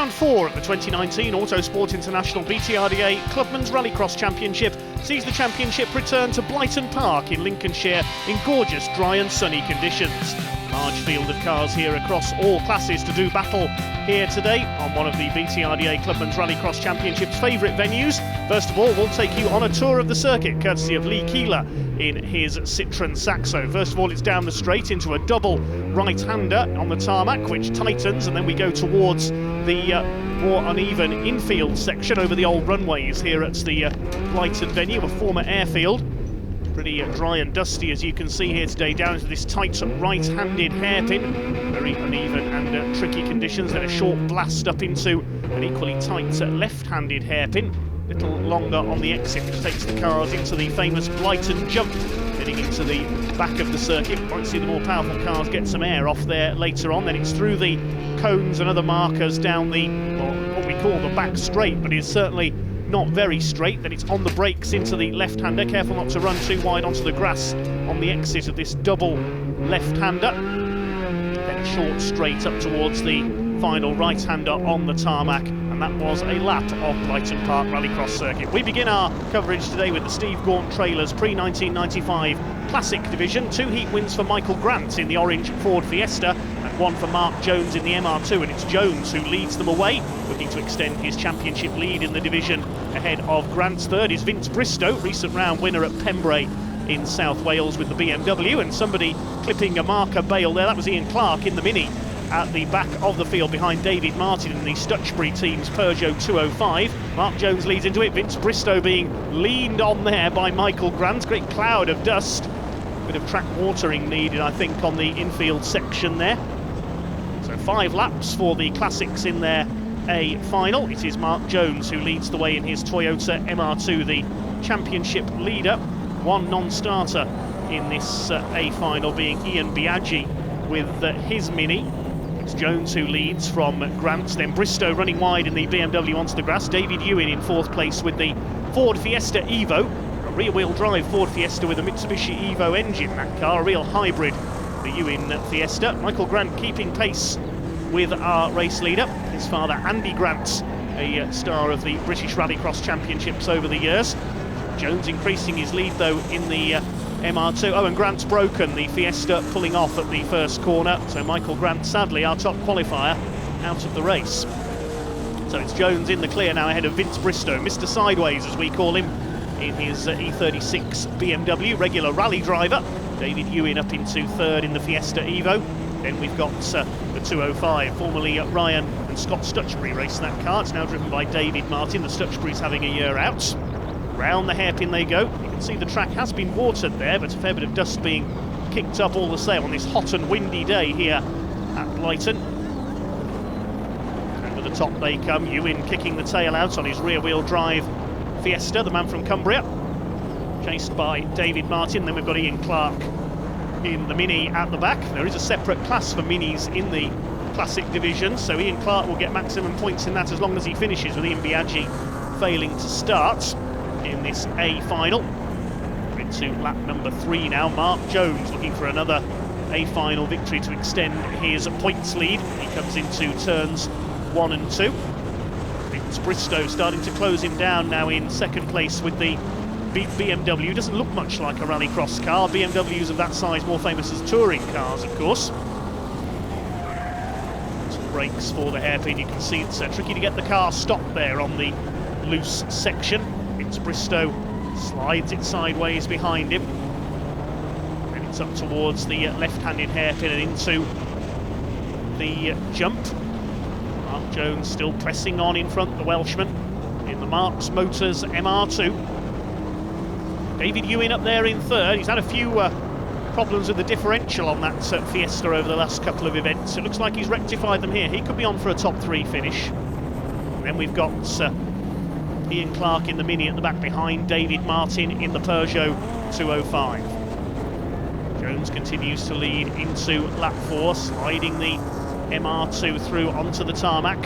Round 4 at the 2019 Autosport International BTRDA Clubman's Rallycross Championship sees the championship return to Blyton Park in Lincolnshire in gorgeous, dry and sunny conditions. Large field of cars here across all classes to do battle here today on one of the BTRDA Clubman's Rallycross Championship's favourite venues. First of all, we'll take you on a tour of the circuit, courtesy of Lee Keeler in his Citroën Saxo. First of all, it's down the straight into a double right-hander on the tarmac, which tightens, and then we go towards the more uneven infield section over the old runways here at the Blyton venue, a former airfield. Pretty dry and dusty, as you can see here today, down into this tight right-handed hairpin. Very uneven and tricky conditions. Then a short blast up into an equally tight left-handed hairpin. A little longer on the exit, which takes the cars into the famous Blyton jump, heading into the back of the circuit. Might see the more powerful cars get some air off there later on. Then it's through the cones and other markers down the, well, what we call the back straight, but is certainly not very straight. Then it's on the brakes into the left-hander, careful not to run too wide onto the grass on the exit of this double left-hander. Then a short straight up towards the final right-hander on the tarmac, and that was a lap of Blyton Park Rallycross circuit. We begin our coverage today with the Steve Gaunt Trailers pre-1995 Classic Division. 2 heat wins for Michael Grant in the orange Ford Fiesta, and 1 for Mark Jones in the MR2, and it's Jones who leads them away, looking to extend his championship lead in the division. Ahead of Grant's third is Vince Bristow, recent round winner at Pembrey in South Wales with the BMW, and somebody clipping a marker bail there, that was Ian Clark in the Mini at the back of the field behind David Martin in the Stutchbury team's Peugeot 205. Mark Jones leads into it, Vince Bristow being leaned on there by Michael Grant. Great cloud of dust, bit of track watering needed, I think, on the infield section there. So 5 laps for the Classics in their A final. It is Mark Jones who leads the way in his Toyota MR2, the championship leader. 1 non-starter in this A final being Ian Biaggi with his Mini. It's Jones who leads from Grant, then Bristow running wide in the BMW onto the grass. David Ewan in 4th place with the Ford Fiesta Evo, a rear-wheel drive Ford Fiesta with a Mitsubishi Evo engine. That car, a real hybrid, the Ewan Fiesta. Michael Grant keeping pace with our race leader, his father Andy Grant, a star of the British Rallycross Championships over the years. Jones increasing his lead though in the MR2. Oh, and Grant's broken, the Fiesta pulling off at the first corner, so Michael Grant, sadly our top qualifier, out of the race. So it's Jones in the clear now ahead of Vince Bristow, Mr. Sideways as we call him, in his E36 BMW, regular rally driver. David Ewan up into 3rd in the Fiesta Evo. Then we've got the 205, formerly Ryan and Scott Stutchbury raced that car. It's now driven by David Martin. The Stutchburys having a year out. Round the hairpin they go. You can see the track has been watered there, but a fair bit of dust being kicked up all the same on this hot and windy day here at Blyton. Over the top they come, Ewan kicking the tail out on his rear-wheel drive Fiesta, the man from Cumbria, chased by David Martin. Then we've got Ian Clark in the Mini at the back. There is a separate class for Minis in the Classic division, so Ian Clark will get maximum points in that as long as he finishes, with Ian Biaggi failing to start in this A final. We're into lap number 3 now. Mark Jones looking for another A final victory to extend his points lead. He comes into turns 1 and 2. It's Bristow starting to close him down now in 2nd place with the BMW. Doesn't look much like a rallycross car. BMWs of that size more famous as touring cars, of course. Some brakes for the hairpin. You can see it's tricky to get the car stopped there on the loose section. It's Bristow slides it sideways behind him. Then it's up towards the left-handed hairpin and into the jump. Mark Jones still pressing on in front, the Welshman, in the Marks Motors MR2. David Ewan up there in 3rd. He's had a few problems with the differential on that Fiesta over the last couple of events. It looks like he's rectified them here. He could be on for a top 3 finish. And then we've got Ian Clark in the Mini at the back behind David Martin in the Peugeot 205. Jones continues to lead into lap 4, sliding the MR2 through onto the tarmac.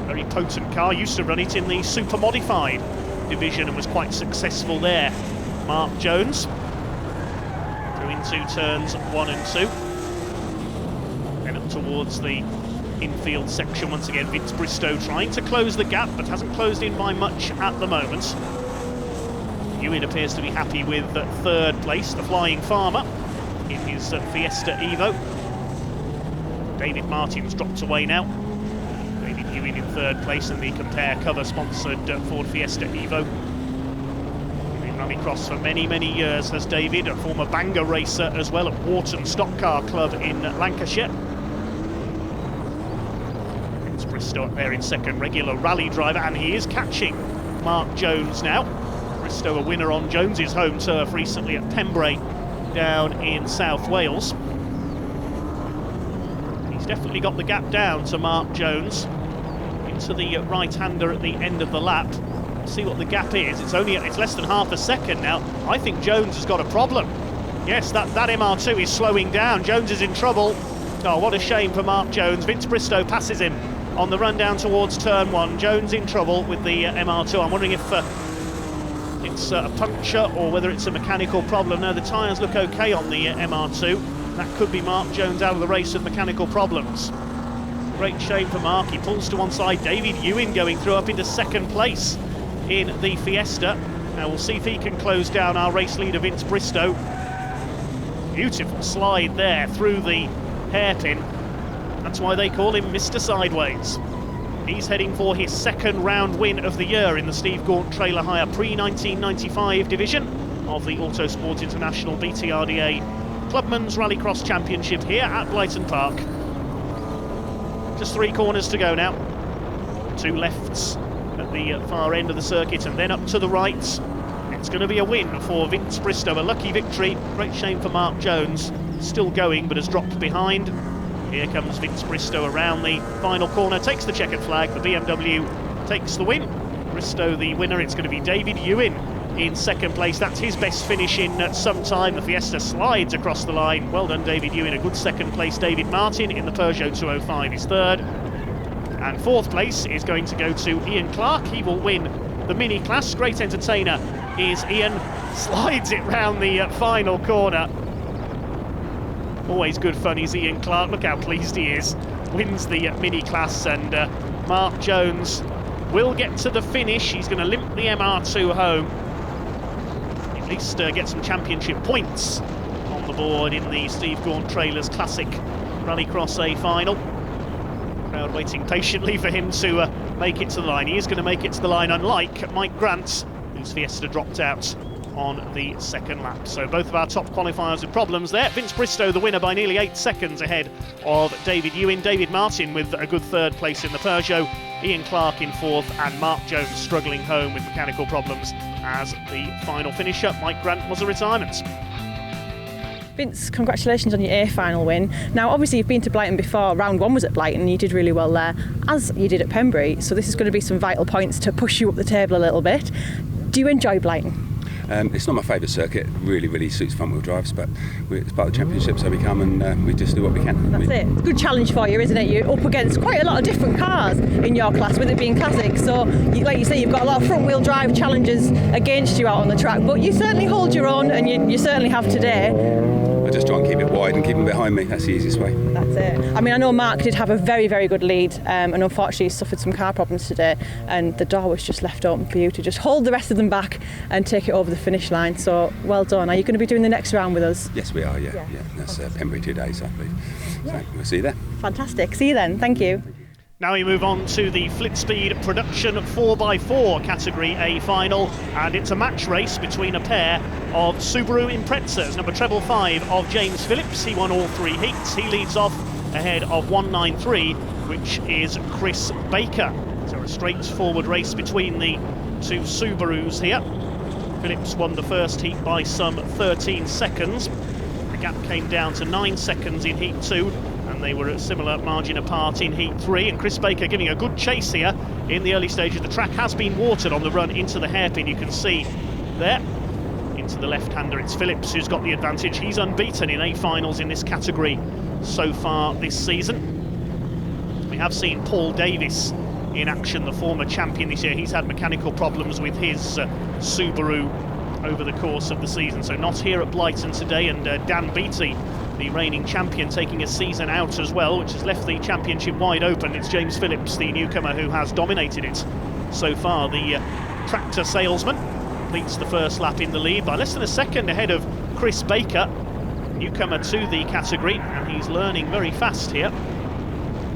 Very potent car, used to run it in the super modified division and was quite successful there. Mark Jones through into turns 1 and 2. Then up towards the infield section once again. Vince Bristow trying to close the gap, but hasn't closed in by much at the moment. Ewan appears to be happy with third place, the Flying Farmer, in his Fiesta Evo. David Martin's dropped away now. David Ewan in third place in the Compare cover-sponsored Ford Fiesta Evo. In Rallycross for many, many years has David, a former banger racer as well at Wharton Stock Car Club in Lancashire. It's Bristow up there in second, regular rally driver, and he is catching Mark Jones now. Bristow a winner on Jones's home turf recently at Pembrey down in South Wales. He's definitely got the gap down to Mark Jones into the right-hander at the end of the lap. See what the gap is. It's less than half a second now. I think Jones has got a problem. Yes, that MR2 is slowing down. Jones is in trouble. Oh, what a shame for Mark Jones. Vince Bristow passes him on the run down towards turn one. Jones in trouble with the MR2. I'm wondering if it's a puncture or whether it's a mechanical problem. No, the tyres look okay on the MR2. That could be Mark Jones out of the race with mechanical problems. Great shame for Mark. He pulls to one side. David Ewan going through up into second place in the Fiesta. Now we'll see if he can close down our race leader Vince Bristow. Beautiful slide there through the hairpin. That's why they call him Mr. Sideways. He's heading for his second round win of the year in the Steve Gaunt Trailer Hire pre-1995 division of the Autosport International BTRDA Clubman's Rallycross Championship here at Blyton Park. Just 3 corners to go now. 2 lefts at the far end of the circuit and then up to the right. It's going to be a win for Vince Bristow, a lucky victory. Great shame for Mark Jones, still going but has dropped behind. Here comes Vince Bristow around the final corner, takes the checkered flag, the BMW takes the win. Bristow the winner. It's going to be David Ewan in second place. That's his best finish in some time. The Fiesta slides across the line. Well done, David Ewan. A good second place. David Martin in the Peugeot 205 is third. And fourth place is going to go to Ian Clark. He will win the mini class. Great entertainer is Ian. Slides it round the final corner. Always good fun is Ian Clark. Look how pleased he is. Wins the mini class, and Mark Jones will get to the finish. He's going to limp the MR2 home. At least get some championship points on the board in the Steve Gaunt Trailers Classic Rallycross A final. Crowd waiting patiently for him to make it to the line. He is going to make it to the line, unlike Mike Grant, whose Fiesta dropped out on the second lap. So both of our top qualifiers with problems there. Vince Bristow the winner by nearly 8 seconds ahead of David Ewan. David Martin with a good third place in the Peugeot. Ian Clark in fourth, and Mark Jones struggling home with mechanical problems as the final finisher. Mike Grant was a retirement. Vince, congratulations on your A final win. Now obviously you've been to Blyton before. Round 1 was at Blyton and you did really well there, as you did at Pembrey, so this is going to be some vital points to push you up the table a little bit. Do you enjoy Blyton? It's not my favourite circuit. It really suits front-wheel drives, but it's part of the championship, so we come and we just do what we can. That's it. It's a good challenge for you, isn't it? You're up against quite a lot of different cars in your class, with it being classic. So, like you say, you've got a lot of front-wheel drive challenges against you out on the track, but you certainly hold your own, and you certainly have today. I just try and keep it wide and keep them behind me. That's the easiest way. That's it. I mean, I know Mark did have a very good lead, and unfortunately he suffered some car problems today, and the door was just left open for you to just hold the rest of them back and take it over the finish line. So well done. Are you going to be doing the next round with us? Yes, we are. Yeah. That's Pembrey 2 days, I believe. Yeah. So we'll see you there. Fantastic. See you then. Thank you. Now we move on to the Flitspeed Production 4x4 Category A final, and it's a match race between a pair of Subaru Imprezas. Number 555 of James Phillips, he won all 3 heats. He leads off ahead of 193, which is Chris Baker. So a straightforward race between the 2 Subarus here. Phillips won the first heat by some 13 seconds. The gap came down to 9 seconds in heat 2. And they were a similar margin apart in heat 3, and Chris Baker giving a good chase here in the early stages. The track has been watered on the run into the hairpin, you can see there. Into the left-hander, it's Phillips who's got the advantage. He's unbeaten in A finals in this category so far this season. We have seen Paul Davis in action, the former champion this year. He's had mechanical problems with his Subaru over the course of the season, so not here at Blyton today. And Dan Beattie the reigning champion, taking a season out as well, which has left the championship wide open. It's James Phillips, the newcomer, who has dominated it so far. The tractor salesman completes the first lap in the lead by less than a second ahead of Chris Baker, newcomer to the category, and he's learning very fast here.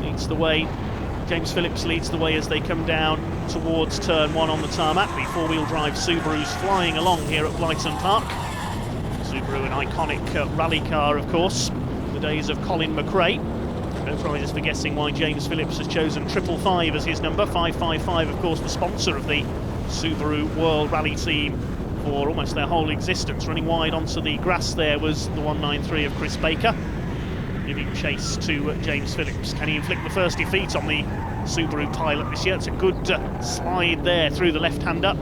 Leads the way. James Phillips leads the way as they come down towards turn 1 on the tarmac. The four-wheel drive Subaru's flying along here at Blyton Park. Subaru, an iconic rally car, of course, the days of Colin McRae. No prizes for guessing why James Phillips has chosen 555 as his number. 555, of course, the sponsor of the Subaru World Rally Team for almost their whole existence. Running wide onto the grass there was the 193 of Chris Baker, giving chase to James Phillips. Can he inflict the first defeat on the Subaru pilot this year? It's a good slide there through the left-hander.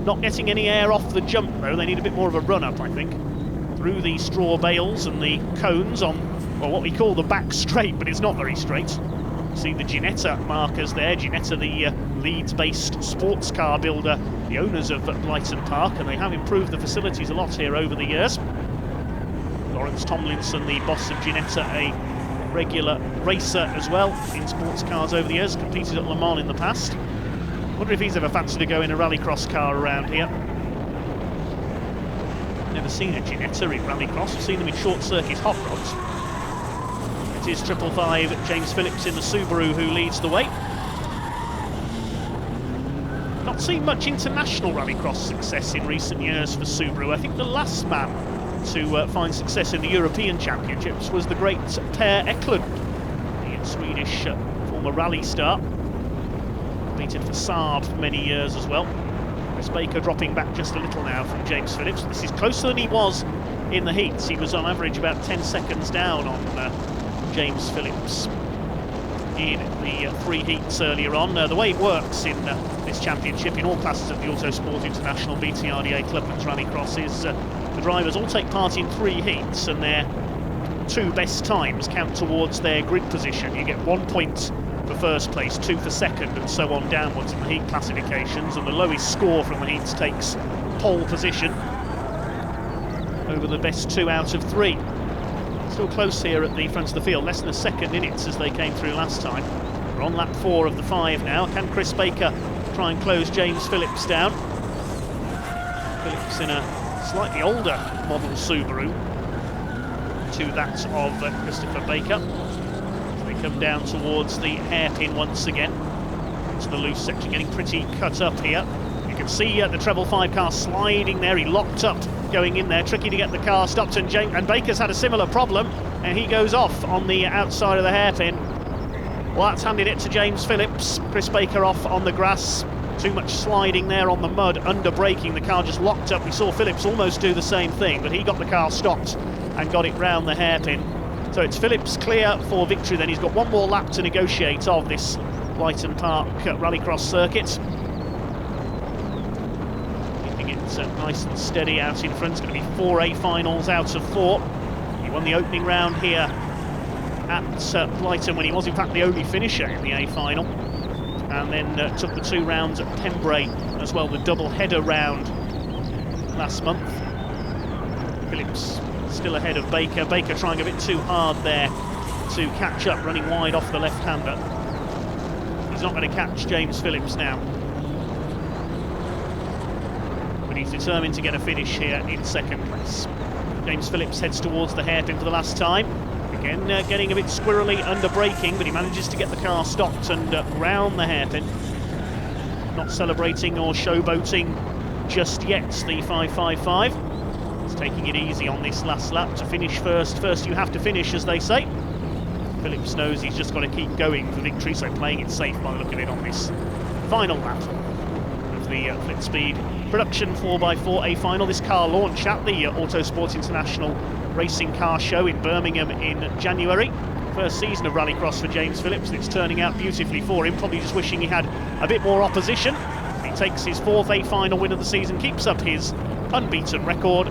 Not getting any air off the jump, though. They need a bit more of a run-up, I think. Through the straw bales and the cones on, well, what we call the back straight, but it's not very straight. See the Ginetta markers there. Ginetta, the Leeds-based sports car builder, the owners of Blyton Park, and they have improved the facilities a lot here over the years. Lawrence Tomlinson, the boss of Ginetta, a regular racer as well in sports cars over the years, competed at Le Mans in the past. Wonder if he's ever fancied to go in a rallycross car around here. Never seen a Ginetta in rallycross. I've seen them in short circuit hot rods. It is 555 James Phillips in the Subaru who leads the way. Not seen much international rallycross success in recent years for Subaru. I think the last man to find success in the European Championships was the great Per Eklund, the Swedish former rally star. Competed for Saab for many years as well. Chris Baker dropping back just a little now from James Phillips. This is closer than he was in the heats. He was on average about 10 seconds down on James Phillips in the 3 heats earlier on. The way it works in this championship, in all classes of the Autosport International BTRDA Clubman's Rallycross, is the drivers all take part in 3 heats, and their 2 best times count towards their grid position. You get 1 point for first place, 2 for second, and so on downwards in the heat classifications, and the lowest score from the heats takes pole position over the best 2 out of 3. Still close here at the front of the field, less than a second in it as they came through last time. We're on lap 4 of the 5 now. Can Chris Baker try and close James Phillips down? Phillips in a slightly older model Subaru to that of Christopher Baker. As they come down towards the hairpin once again. Into the loose section, getting pretty cut up here. You can see the treble 5 car sliding there. He locked up going in there, tricky to get the car stopped, and Baker's had a similar problem, and he goes off on the outside of the hairpin. Well, that's handed it to James Phillips. Chris Baker off on the grass. Too much sliding there on the mud, under braking. The car just locked up. We saw Phillips almost do the same thing, but he got the car stopped and got it round the hairpin. So it's Phillips clear for victory then. He's got 1 more lap to negotiate of this Blyton Park rallycross circuit. It's nice and steady out in front. It's going to be 4 A finals out of 4. He won the opening round here at Blyton when he was in fact the only finisher in the A final, and then took the 2 rounds at Pembrey as well, the double header round last month. Phillips still ahead of Baker. Baker trying a bit too hard there to catch up, running wide off the left-hander. He's not going to catch James Phillips now. He's determined to get a finish here in second place. James Phillips heads towards the hairpin for the last time. Again, getting a bit squirrely under braking, but he manages to get the car stopped and round the hairpin. Not celebrating or showboating just yet, the 555. He's taking it easy on this last lap to finish first. First you have to finish, as they say. Phillips knows he's just got to keep going for victory, so playing it safe by the look of it on this final lap of the Flitspeed Production 4x4 A final. This car launched at the Autosport International Racing Car Show in Birmingham in January. First season of Rallycross for James Phillips, and it's turning out beautifully for him. Probably just wishing he had a bit more opposition. He takes his 4th A final win of the season, keeps up his unbeaten record.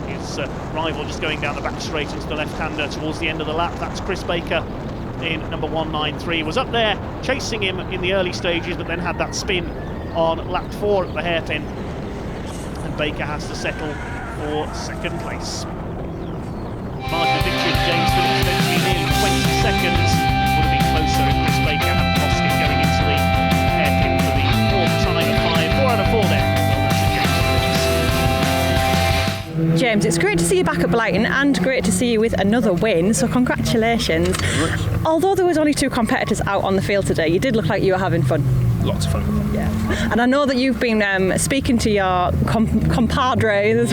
His rival just going down the back straight into the left-hander towards the end of the lap. That's Chris Baker in number 193. Was up there chasing him in the early stages, but then had that spin on lap 4 at the hairpin, and Baker has to settle for second place. Margin of victory times. It's great to see you back at Blighton and great to see you with another win, so congratulations. Although there was only 2 competitors out on the field today, you did look like you were having fun. Lots of fun. Yeah. And I know that you've been speaking to your compadre this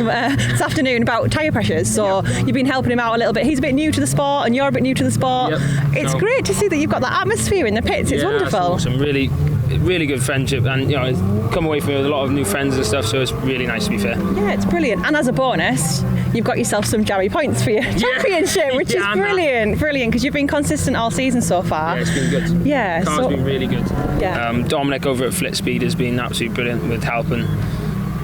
afternoon about tyre pressures, so you've been helping him out a little bit. He's a bit new to the sport and you're a bit new to the sport. Yep. It's great to see that you've got that atmosphere in the pits. It's wonderful. It's awesome. Really good friendship, and come away from it with a lot of new friends and stuff, so it's really nice, to be fair. Yeah, it's brilliant. And as a bonus, you've got yourself some jammy points for your championship, which is brilliant, because you've been consistent all season so far. Yeah, it's been good. Yeah, The car's been really good. Yeah. Dominic over at Flit Speed has been absolutely brilliant with helping.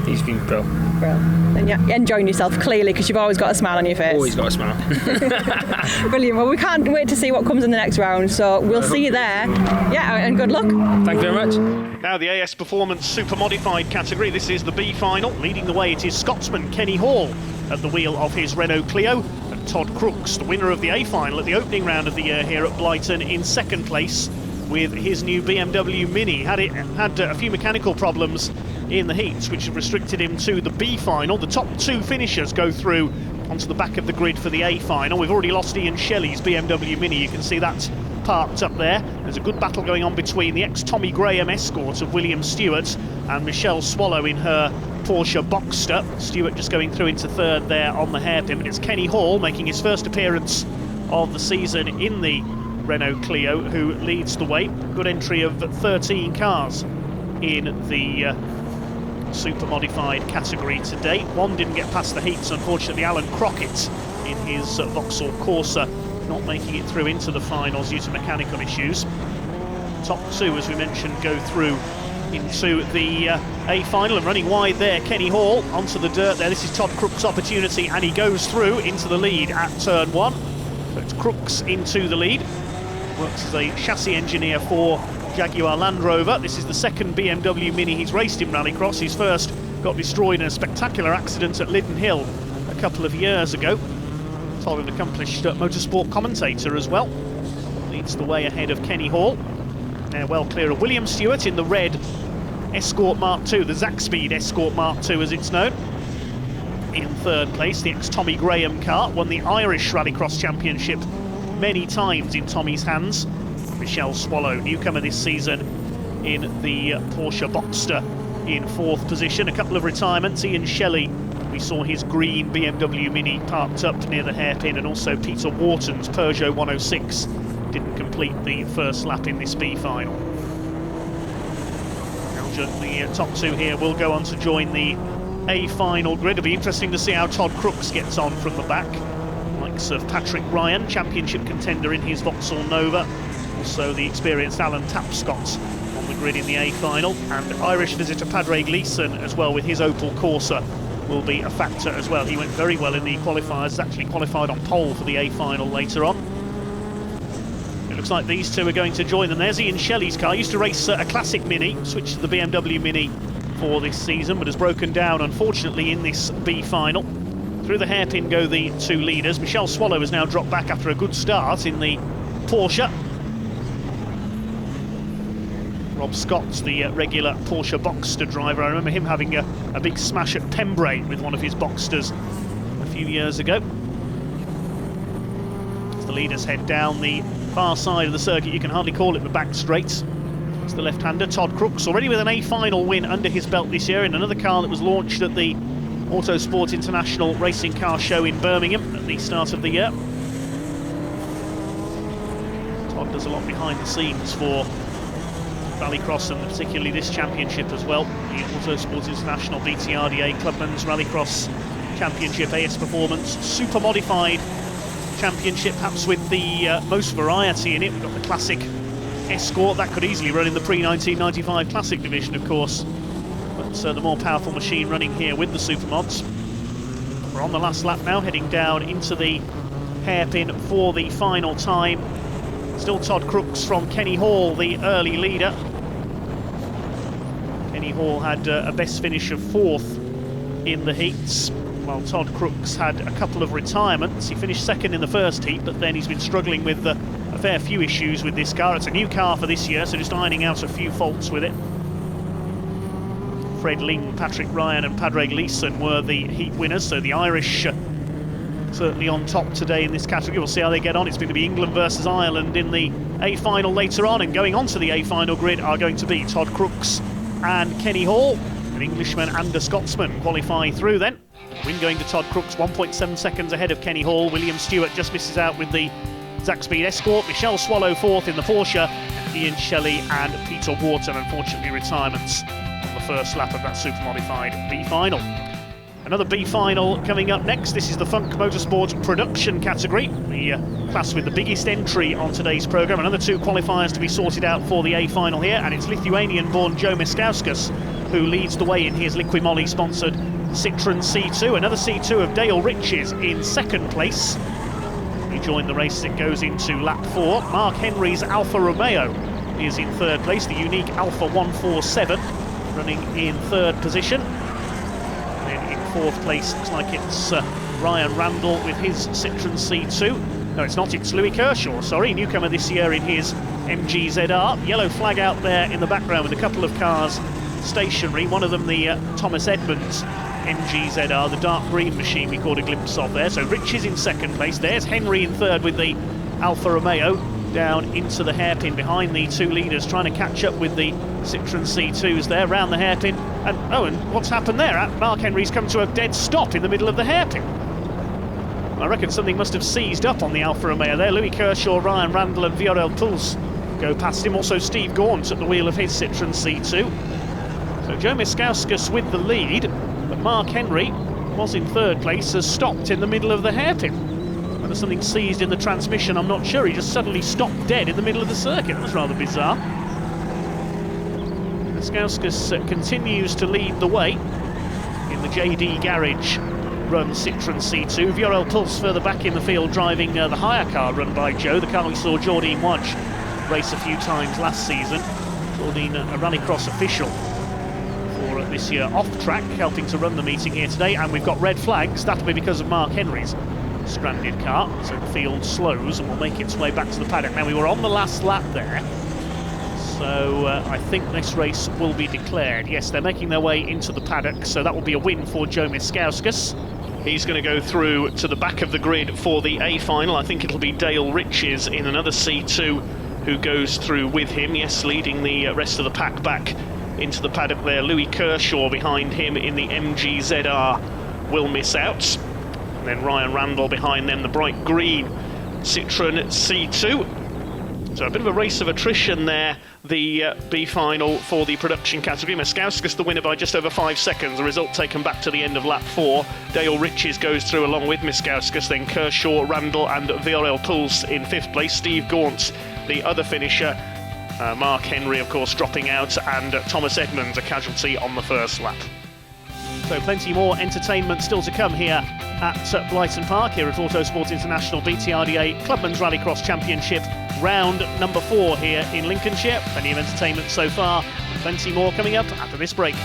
He's been pro. And you're enjoying yourself clearly, because you've always got a smile on your face. Always got a smile. Brilliant. Well, we can't wait to see what comes in the next round, so we'll see you there. Yeah, and good luck. Thank you very much. Now the AS Performance Super Modified category. This is the B final. Leading the way, it is Scotsman Kenny Hall at the wheel of his Renault Clio, and Todd Crooks, the winner of the A final at the opening round of the year here at Blighton, in second place with his new BMW Mini. Had a few mechanical problems in the heats, which have restricted him to the B final. The top 2 finishers go through onto the back of the grid for the A final. We've already lost Ian Shelley's BMW Mini. You can see that's parked up there. There's a good battle going on between the ex-Tommy Graham Escort of William Stewart and Michelle Swallow in her Porsche Boxster. Stewart just going through into third there on the hairpin, but it's Kenny Hall making his first appearance of the season in the Renault Clio who leads the way. Good entry of 13 cars in the Super Modified category today. One didn't get past the heats, unfortunately. Alan Crockett in his Vauxhall Corsa not making it through into the finals due to mechanical issues. Top 2, as we mentioned, go through into the A final, and running wide there, Kenny Hall onto the dirt there. This is Todd Crooks' opportunity, and he goes through into the lead at turn 1. So it's Crooks into the lead. Works as a chassis engineer for Jaguar Land Rover. This is the second BMW Mini he's raced in Rallycross. His first got destroyed in a spectacular accident at Liddon Hill a couple of years ago. Todd, an accomplished motorsport commentator as well, leads the way ahead of Kenny Hall. Now well clear of William Stewart in the red Escort Mark II, the Zack Speed Escort Mark II as it's known. In third place, the ex-Tommy Graham car, won the Irish Rallycross Championship many times in Tommy's hands. Michelle Swallow, newcomer this season in the Porsche Boxster, in fourth position. A couple of retirements. Ian Shelley, we saw his green BMW Mini parked up near the hairpin, and also Peter Wharton's Peugeot 106 didn't complete the first lap in this B final. The top 2 here will go on to join the A final grid. It'll be interesting to see how Todd Crooks gets on from the back. Likes of Patrick Ryan, championship contender in his Vauxhall Nova. Also the experienced Alan Tapscott on the grid in the A final, and Irish visitor Padraig Leeson as well with his Opel Corsa will be a factor as well. He went very well in the qualifiers, actually qualified on pole for the A final later on. It looks like these 2 are going to join them. There's Ian Shelley's car. Used to race a classic Mini, switched to the BMW Mini for this season, but has broken down unfortunately in this B final. Through the hairpin go the 2 leaders. Michelle Swallow has now dropped back after a good start in the Porsche. Rob Scott's the regular Porsche Boxster driver. I remember him having a big smash at Pembrey with one of his Boxsters a few years ago. As the leaders head down the far side of the circuit, you can hardly call it the back straight. It's the left-hander, Todd Crooks, already with an A final win under his belt this year in another car that was launched at the Autosport International Racing Car Show in Birmingham at the start of the year. Todd does a lot behind the scenes for Rallycross, and particularly this championship as well. The Autosport International BTRDA Clubman's Rallycross Championship AS Performance Super Modified Championship, perhaps with the most variety in it. We've got the classic Escort, that could easily run in the pre-1995 Classic division, of course. But the more powerful machine running here with the Supermods. We're on the last lap now, heading down into the hairpin for the final time. Still Todd Crooks from Kenny Hall, the early leader. Kenny Hall had a best finish of 4th in the heats, while Todd Crooks had a couple of retirements. He finished 2nd in the first heat, but then he's been struggling with a fair few issues with this car. It's a new car for this year, so just ironing out a few faults with it. Fred Ling, Patrick Ryan and Padraig Leeson were the heat winners, so the Irish certainly on top today in this category. We'll see how they get on. It's going to be England versus Ireland in the A final later on, and going on to the A final grid are going to be Todd Crooks and Kenny Hall. An Englishman and a Scotsman qualify through then. Win going to Todd Crooks, 1.7 seconds ahead of Kenny Hall. William Stewart just misses out with the Zach Speed Escort. Michelle Swallow fourth in the Porsche. Ian Shelley and Peter Wharton, unfortunately, retirements on the first lap of that super modified B final. Another B final coming up next. This is the Funk Motorsport production category, the class with the biggest entry on today's programme. Another two qualifiers to be sorted out for the A final here, and it's Lithuanian-born Joe Miskauskas who leads the way in his Liqui-Moly sponsored Citroen C2. Another C2 of Dale Riches in second place. He joined the race as it goes into lap 4. Mark Henry's Alfa Romeo is in third place, the unique Alfa 147 running in third position. And then in fourth place looks like it's Ryan Randall with his Citroen C2. No, it's not, it's Louis Kershaw, sorry, newcomer this year in his MG ZR. Yellow flag out there in the background with a couple of cars stationary, one of them the Thomas Edmunds MG ZR, the dark green machine we caught a glimpse of there. So Rich is in second place. There's Henry in third with the Alfa Romeo down into the hairpin behind the two leaders, trying to catch up with the Citroen C2s there round the hairpin. And what's happened there? Mark Henry's come to a dead stop in the middle of the hairpin. I reckon something must have seized up on the Alfa Romeo there. Louis Kershaw, Ryan Randall and Viorel Puls go past him. Also Steve Gaunt at the wheel of his Citroen C2. So Joe Miskauskas with the lead, but Mark Henry was in third place, has stopped in the middle of the hairpin. Whether something seized in the transmission, I'm not sure. He just suddenly stopped dead in the middle of the circuit. That was rather bizarre. Miskauskas continues to lead the way in the JD Garage run Citroen C2. Viorel Puls further back in the field driving the hire car run by Joe, the car we saw Jordine Wadge race a few times last season. Jordine, a Rallycross official for this year off track, helping to run the meeting here today. And we've got red flags. That'll be because of Mark Henry's stranded car. So the field slows and will make its way back to the paddock. Now, we were on the last lap there, so I think this race will be declared. Yes, they're making their way into the paddock, so that will be a win for Joe Miskauskas. He's going to go through to the back of the grid for the A final. I think it'll be Dale Riches in another C2 who goes through with him. Yes, leading the rest of the pack back into the paddock there. Louis Kershaw behind him in the MG ZR will miss out. And then Ryan Randall behind them, the bright green Citroen C2. So a bit of a race of attrition there, the B final for the production category. Miskauskas the winner by just over 5 seconds, the result taken back to the end of lap 4. Dale Riches goes through along with Miskauskas, then Kershaw, Randall and Viorel Puls in 5th place. Steve Gaunt, the other finisher. Mark Henry, of course, dropping out, and Thomas Edmunds a casualty on the first lap. So plenty more entertainment still to come here at Blyton Park, here at Autosport International BTRDA Clubman's Rallycross Championship, round number 4 here in Lincolnshire. Plenty of entertainment so far, plenty more coming up after this break.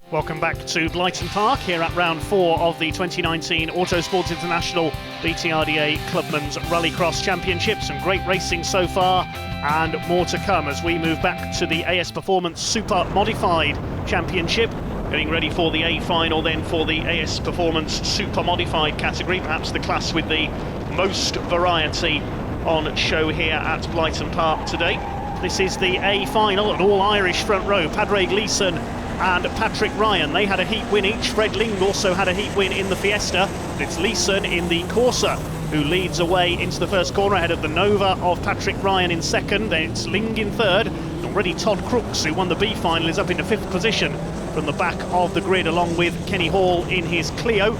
Welcome back to Blyton Park here at round 4 of the 2019 Autosport International BTRDA Clubman's Rallycross Championship. Some great racing so far and more to come as we move back to the AS Performance Super Modified Championship. Getting ready for the A final then for the AS Performance Super Modified category, perhaps the class with the most variety on show here at Blyton Park today. This is the A final, an all-Irish front row. Padraig Leeson and Patrick Ryan, they had a heat win each. Fred Ling also had a heat win in the Fiesta. It's Leeson in the Corsa who leads away into the first corner ahead of the Nova of Patrick Ryan in second. Then it's Ling in third. Already Todd Crooks, who won the B final, is up into 5th position from the back of the grid along with Kenny Hall in his Clio.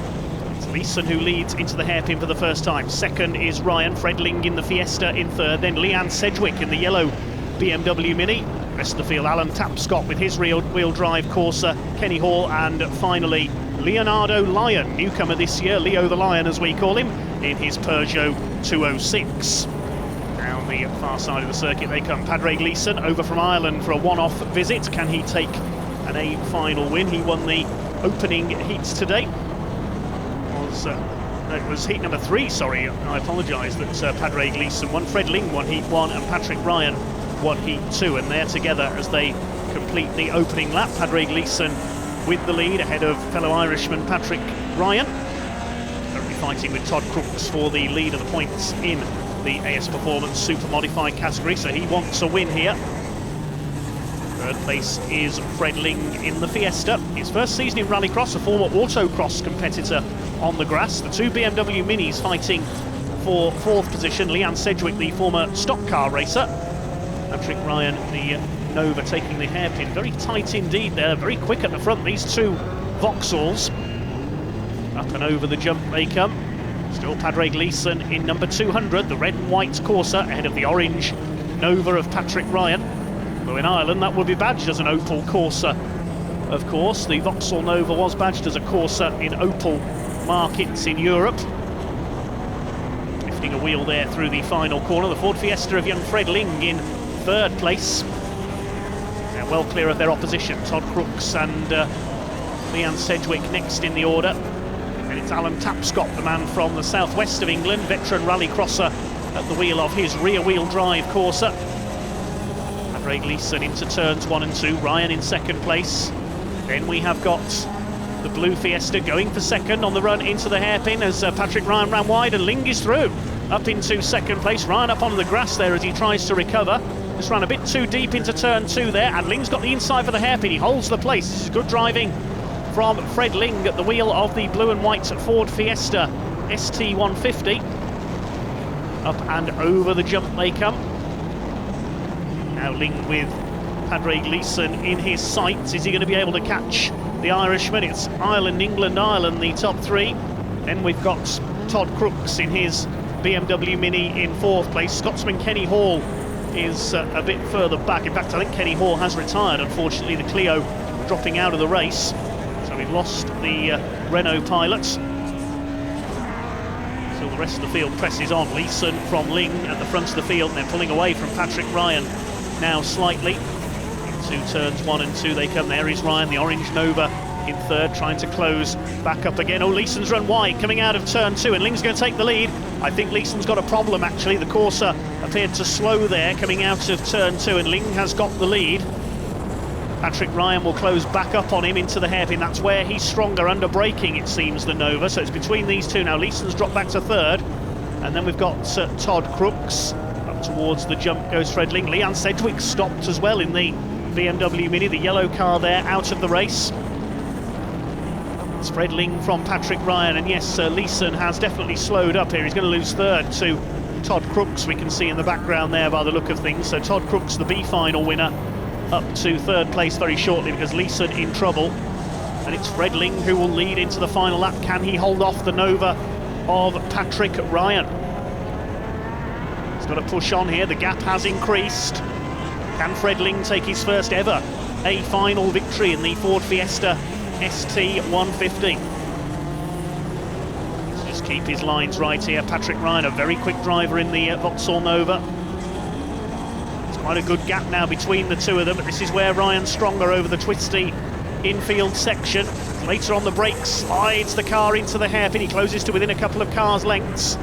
It's Leeson who leads into the hairpin for the first time. Second is Ryan. Fred Ling in the Fiesta in third. Then Leanne Sedgwick in the yellow BMW Mini. Rest of the field, Alan Tapscott with his rear-wheel drive Corsa, Kenny Hall, and finally Leonardo Lyon, newcomer this year, Leo the Lion as we call him, in his Peugeot 206. Down the far side of the circuit they come. Padraig Leeson over from Ireland for a one-off visit. Can he take an A final win? He won the opening heats today. It was heat number 3, sorry, I apologise, that Padraig Leeson won. Fred Ling won heat 1 and Patrick Ryan won Heat 2, and they're together as they complete the opening lap. Padraig Leeson with the lead ahead of fellow Irishman Patrick Ryan. Currently fighting with Todd Crooks for the lead of the points in the AS Performance Super Modified category, so he wants a win here. Third place is Fred Ling in the Fiesta. His first season in Rallycross, a former autocross competitor on the grass. The two BMW Minis fighting for fourth position. Leanne Sedgwick, the former stock car racer. Patrick Ryan, the Nova, taking the hairpin. Very tight indeed there, very quick at the front, these two Vauxhalls. Up and over the jump they come. Still Padraig Leeson in number 200, the red and white Corsa, ahead of the orange Nova of Patrick Ryan. Though in Ireland that would be badged as an Opel Corsa, of course. The Vauxhall Nova was badged as a Corsa in Opel markets in Europe. Lifting a wheel there through the final corner. The Ford Fiesta of young Fred Ling in third place. They're well clear of their opposition. Todd Crooks and Leanne Sedgwick next in the order. And it's Alan Tapscott, the man from the southwest of England, veteran rallycrosser, at the wheel of his rear-wheel drive Corsa. Padraig Leeson into turns 1 and 2, Ryan in second place. Then we have got the blue Fiesta going for second on the run into the hairpin as Patrick Ryan ran wide, and Ling is through. Up into second place, Ryan up onto the grass there as he tries to recover. Just ran a bit too deep into turn 2 there, and Ling's got the inside for the hairpin. He holds the place. This is good driving from Fred Ling at the wheel of the blue and white Ford Fiesta ST150. Up and over the jump they come. Now Ling with Padraig Leeson in his sights. Is he going to be able to catch the Irishman? It's Ireland, England, Ireland, the top three. Then we've got Todd Crooks in his BMW Mini in fourth place. Scotsman Kenny Hall is a bit further back. In fact, I think Kenny Hall has retired, unfortunately, the Clio dropping out of the race. So we've lost the Renault pilot. So the rest of the field presses on. Leeson from Ling at the front of the field, and they're pulling away from Patrick Ryan now slightly. Into turns 1 and 2 they come. There is Ryan, the orange Nova, in third, trying to close back up again. Oh, Leeson's run wide coming out of turn 2, and Ling's going to take the lead. I think Leeson's got a problem, actually. The Corsa appeared to slow there coming out of turn 2, and Ling has got the lead. Patrick Ryan will close back up on him into the hairpin. That's where he's stronger under braking, it seems, the Nova. So it's between these two now. Leeson's dropped back to third, and then we've got Todd Crooks. Up towards the jump goes Fred Ling. Leanne Sedgwick stopped as well in the BMW Mini, the yellow car there, out of the race. It's Fred Ling from Patrick Ryan, and yes, Leeson has definitely slowed up here. He's going to lose third to Todd Crooks, we can see in the background there by the look of things. So Todd Crooks, the B final winner, up to third place very shortly because Leeson in trouble. And it's Fred Ling who will lead into the final lap. Can he hold off the Nova of Patrick Ryan? He's got to push on here. The gap has increased. Can Fred Ling take his first ever A final victory in the Ford Fiesta ST150? Let's just keep his lines right here. Patrick Ryan, a very quick driver in the Vauxhall Nova. It's quite a good gap now between the two of them, but this is where Ryan's stronger over the twisty infield section. Later on the brakes, slides the car into the hairpin. He closes to within a couple of cars' lengths.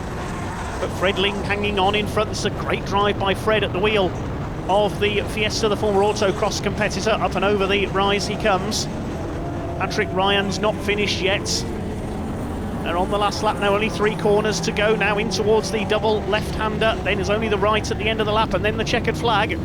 But Fred Ling hanging on in front. It's a great drive by Fred at the wheel of the Fiesta, the former autocross competitor. Up and over the rise he comes. Patrick Ryan's not finished yet. They're on the last lap now, only 3 corners to go now, in towards the double left-hander. Then there's only the right at the end of the lap, and then the checkered flag.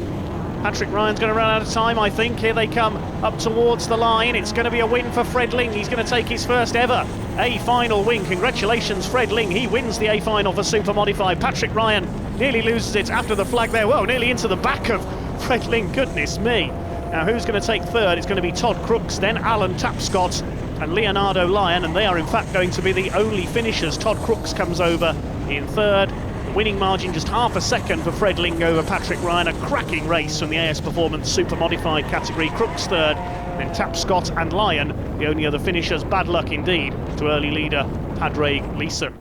Patrick Ryan's going to run out of time, I think. Here they come up towards the line. It's going to be a win for Fred Ling. He's going to take his first ever A final win. Congratulations, Fred Ling. He wins the A final for Super Modified. Patrick Ryan nearly loses it after the flag there. Whoa, nearly into the back of Fred Ling. Goodness me. Now, who's going to take third? It's going to be Todd Crooks, then Alan Tapscott and Leonardo Lyon, and they are in fact going to be the only finishers. Todd Crooks comes over in third. The winning margin just half a second for Fred Ling over Patrick Ryan. A cracking race from the AS Performance Super Modified category. Crooks third, then Tapscott and Lyon, the only other finishers. Bad luck indeed to early leader Padraig Leeson.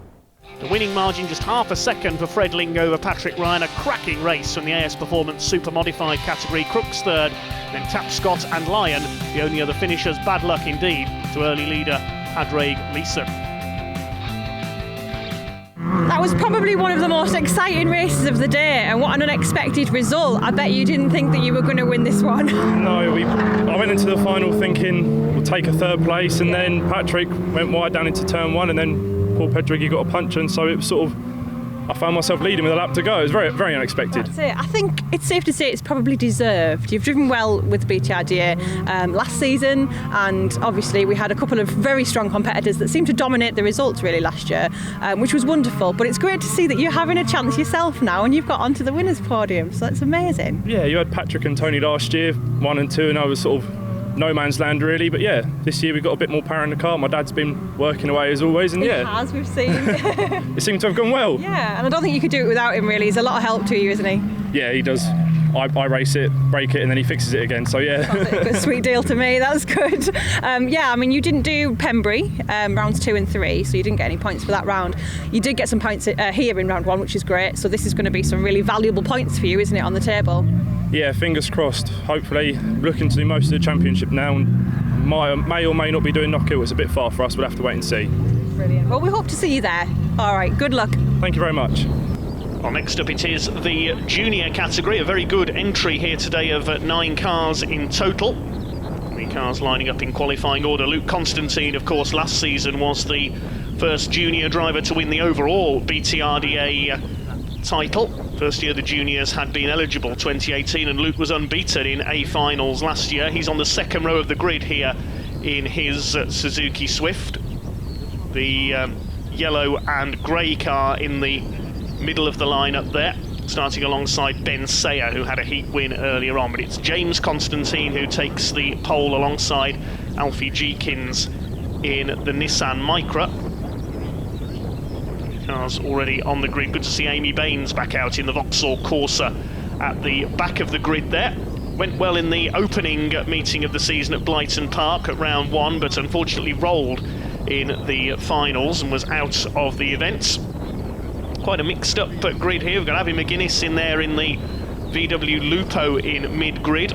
The winning margin just half a second for Fred Ling over Patrick Ryan. A cracking race from the AS Performance Super Modified category. Crooks third, then Tapscott and Lyon, the only other finishers. Bad luck indeed to early leader Padraig Leeson. that was probably one of the most exciting races of the day, and what an unexpected result. I bet you didn't think that you were going to win this one. No, I went into the final thinking we'll take a third place, and then Patrick went wide down into turn one, and then Paul Pedrighi got a punch, and so it was sort of, I found myself leading with a lap to go. It was very, very unexpected. That's it. I think it's safe to say it's probably deserved. You've driven well with the BTRDA last season, and obviously we had a couple of very strong competitors that seemed to dominate the results really last year, which was wonderful. But it's great to see that you're having a chance yourself now, and you've got onto the winners' podium, so that's amazing. Yeah, you had Patrick and Tony last year, 1 and 2, and I was sort of no man's land really, but yeah, this year we've got a bit more power in the car. My dad's been working away as always, and It has, we've seen. it seemed to have gone well. Yeah, and I don't think you could do it without him really. He's a lot of help to you, isn't he? Yeah, he does. I race it, break it, and then he fixes it again, so yeah. Sounds like a sweet deal to me, that's good. Yeah, I mean, you didn't do Pembrey, rounds 2 and 3, so you didn't get any points for that round. You did get some points here in round 1, which is great, so this is going to be some really valuable points for you, isn't it, on the table? Yeah, fingers crossed. Hopefully, looking to do most of the championship now, and may or may not be doing knockout. It's a bit far for us, we'll have to wait and see. Brilliant. Well, we hope to see you there. All right, good luck. Thank you very much. Well, next up it is the junior category, a very good entry here today of 9 cars in total. 3 cars lining up in qualifying order. Luke Constantine, of course, last season was the first junior driver to win the overall BTRDA title. First year the juniors had been eligible, 2018, and Luke was unbeaten in A finals last year. He's on the second row of the grid here in his Suzuki Swift. The yellow and grey car in the middle of the line up there, starting alongside Ben Sayer, who had a heat win earlier on. But it's James Constantine who takes the pole alongside Alfie Jeekins in the Nissan Micra. Cars already on the grid. Good to see Amy Baines back out in the Vauxhall Corsa at the back of the grid there. Went well in the opening meeting of the season at Blyton Park at round 1, but unfortunately rolled in the finals and was out of the event. Quite a mixed up grid here. We've got Abby McGuinness in there in the VW Lupo in mid-grid.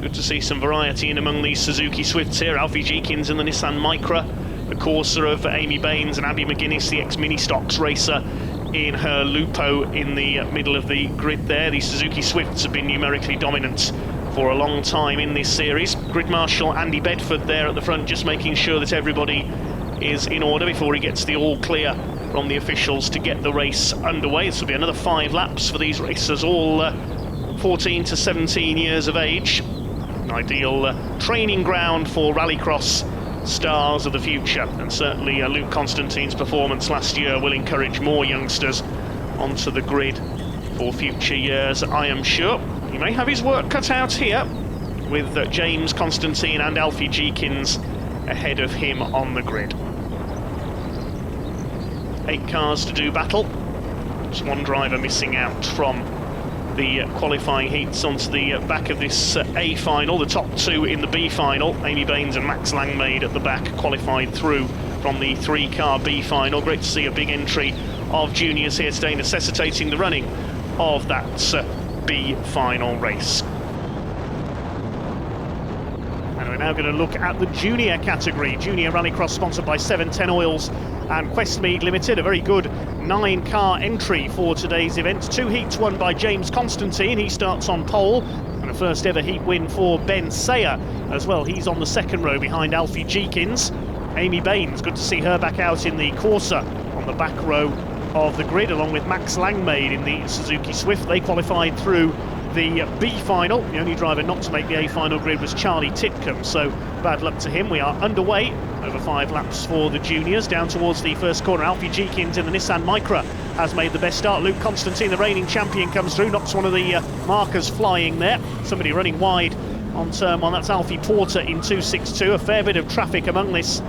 Good to see some variety in among these Suzuki Swifts here. Alfie Jeekins in the Nissan Micra, the Corsa of Amy Baines, and Abby McGuinness, the ex-Mini Stocks racer, in her Lupo in the middle of the grid there. The Suzuki Swifts have been numerically dominant for a long time in this series. Grid Marshal Andy Bedford there at the front, just making sure that everybody is in order before he gets the all clear from the officials to get the race underway. This will be another 5 laps for these racers, all 14 to 17 years of age. An ideal training ground for Rallycross stars of the future, and certainly Luke Constantine's performance last year will encourage more youngsters onto the grid for future years, I am sure. He may have his work cut out here with James Constantine and Alfie Jeekins ahead of him on the grid. 8 cars to do battle. Just 1 driver missing out from the qualifying heats onto the back of this A final. The top 2 in the B final, Amy Baines and Max Langmaid at the back, qualified through from the 3-car B final. Great to see a big entry of juniors here today, necessitating the running of that B final race. And we're now going to look at the junior category. Junior Rallycross sponsored by 710 Oils and Questmead Limited. A very good 9-car entry for today's event. 2 heats won by James Constantine. He starts on pole, and a first ever heat win for Ben Sayer as well. He's on the second row behind Alfie Jeekins. Amy Baines, good to see her back out in the Corsa on the back row of the grid, along with Max Langmaid in the Suzuki Swift. They qualified through the B final. The only driver not to make the A final grid was Charlie Titcombe, so bad luck to him. We are underway, over 5 laps for the juniors. Down towards the first corner, Alfie Jeekins in the Nissan Micra has made the best start. Luke Constantine, the reigning champion, comes through, knocks one of the markers flying there. Somebody running wide on turn 1, that's Alfie Porter in 262. A fair bit of traffic among this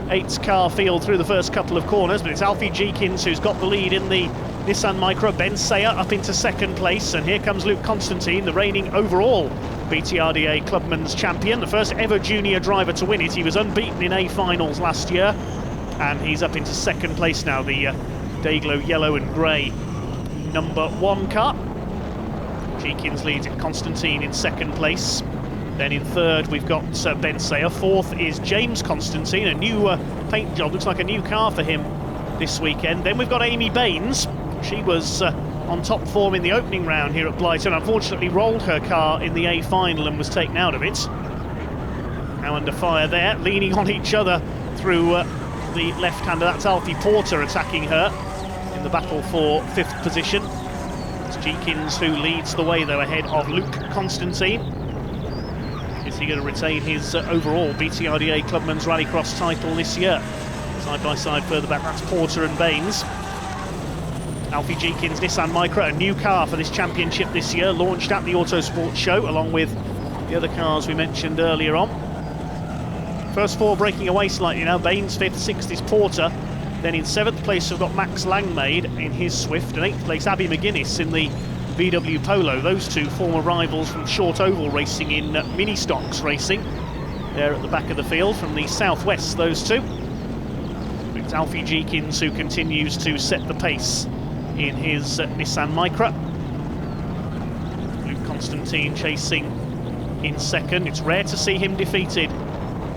8-car field through the first couple of corners, but it's Alfie Jeekins who's got the lead in the Nissan Micra. Ben Sayer up into second place, and here comes Luke Constantine, the reigning overall BTRDA Clubman's champion, the first ever junior driver to win it. He was unbeaten in A finals last year, and he's up into second place now, the Dayglow yellow and grey number 1 car. Jeekins leads it, Constantine in second place. Then in third we've got Ben Sayer. Fourth is James Constantine, a new paint job, looks like a new car for him this weekend. Then we've got Amy Baines. She was on top form in the opening round here at Blyton. Unfortunately rolled her car in the A final and was taken out of it. Now under fire there, leaning on each other through the left-hander. That's Alfie Porter attacking her in the battle for 5th position. It's Jeekins who leads the way, though, ahead of Luke Constantine. Is he going to retain his overall BTRDA Clubman's Rallycross title this year? Side by side further back, that's Porter and Baines. Alfie Jeekins Nissan Micra, a new car for this championship this year, launched at the Autosport show along with the other cars we mentioned earlier on. First 4 breaking away slightly now. Baines 5th, 6th is Porter. Then in 7th place we've got Max Langmaid in his Swift, and 8th place Abby McGuinness in the VW Polo. Those two former rivals from short oval racing in mini stocks racing. There at the back of the field from the southwest, those two. It's Alfie Jeekins who continues to set the pace in his Nissan Micra. Luke Constantine chasing in 2nd. It's rare to see him defeated